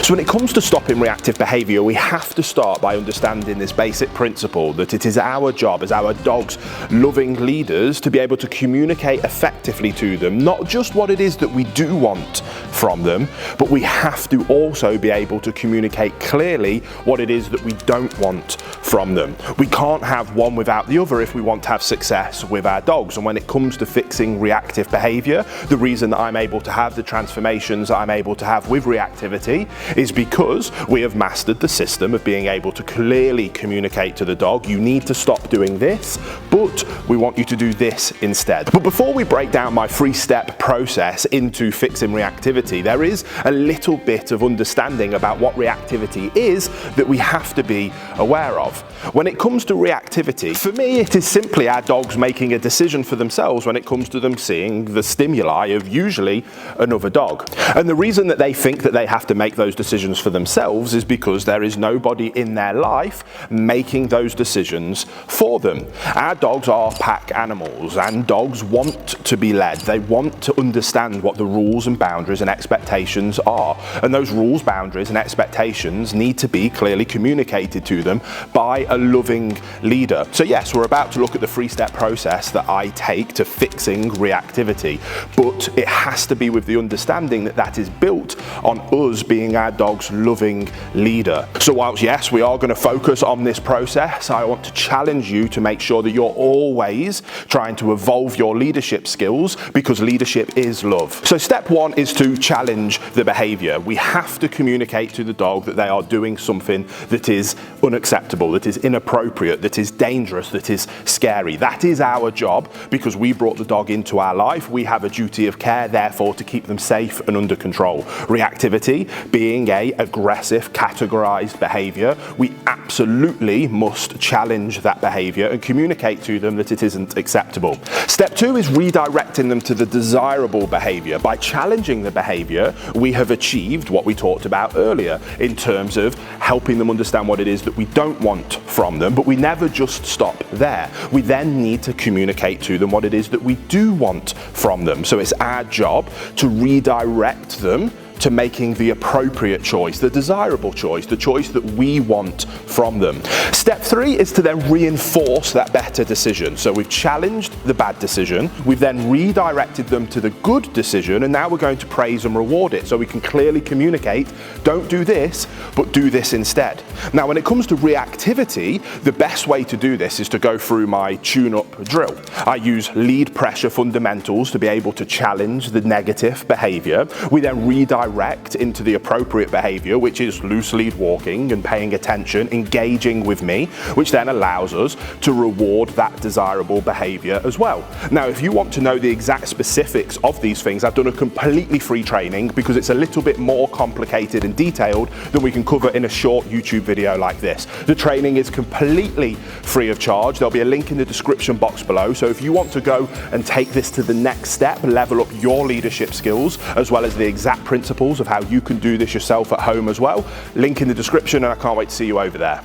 So when it comes to stopping reactive behaviour, we have to start by understanding this basic principle that it is our job as our dog's loving leaders to be able to communicate effectively to them, not just what it is that we do want from them, but we have to also be able to communicate clearly what it is that we don't want from them. We can't have one without the other if we want to have success with our dogs. And when it comes to fixing reactive behaviour, the reason that I'm able to have the transformations that I'm able to have with reactivity is because we have mastered the system of being able to clearly communicate to the dog, you need to stop doing this, but we want you to do this instead. But before we break down my 3-step process into fixing reactivity, there is a little bit of understanding about what reactivity is that we have to be aware of. When it comes to reactivity, for me it is simply our dogs making a decision for themselves when it comes to them seeing the stimuli of usually another dog. And the reason that they think that they have to make those decisions for themselves is because there is nobody in their life making those decisions for them. Our dogs are pack animals, and dogs want to be led. They want to understand what the rules and boundaries and expectations are. And those rules, boundaries and expectations need to be clearly communicated to them by a loving leader. So yes, we're about to look at the 3-step process that I take to fixing reactivity, but it has to be with the understanding that that is built on us being our dog's loving leader. So whilst yes, we are going to focus on this process, I want to challenge you to make sure that you're always trying to evolve your leadership skills, because leadership is love. So step 1 is to challenge the behavior. We have to communicate to the dog that they are doing something that is unacceptable, that is inappropriate, that is dangerous, that is scary. That is our job, because we brought the dog into our life. We have a duty of care, therefore, to keep them safe and under control. Reactivity being a aggressive, categorized behavior, we absolutely must challenge that behavior and communicate to them that it isn't acceptable. Step 2 is redirecting them to the desirable behavior. By challenging the behavior, we have achieved what we talked about earlier in terms of helping them understand what it is that we don't want from them, but we never just stop there. We then need to communicate to them what it is that we do want from them. So it's our job to redirect them to making the appropriate choice, the desirable choice, the choice that we want from them. Step 3 is to then reinforce that better decision. So we've challenged the bad decision, we've then redirected them to the good decision, and now we're going to praise and reward it so we can clearly communicate, don't do this, but do this instead. Now when it comes to reactivity, the best way to do this is to go through my tune-up drill. I use lead pressure fundamentals to be able to challenge the negative behavior. We then redirect into the appropriate behavior, which is loose lead walking and paying attention, engaging with me, which then allows us to reward that desirable behavior as well. Now, if you want to know the exact specifics of these things, I've done a completely free training because it's a little bit more complicated and detailed than we can cover in a short YouTube video like this. The training is completely free of charge. There'll be a link in the description box below. So if you want to go and take this to the next step, level up your leadership skills, as well as the exact principles of how you can do this yourself at home as well, link in the description, and I can't wait to see you over there.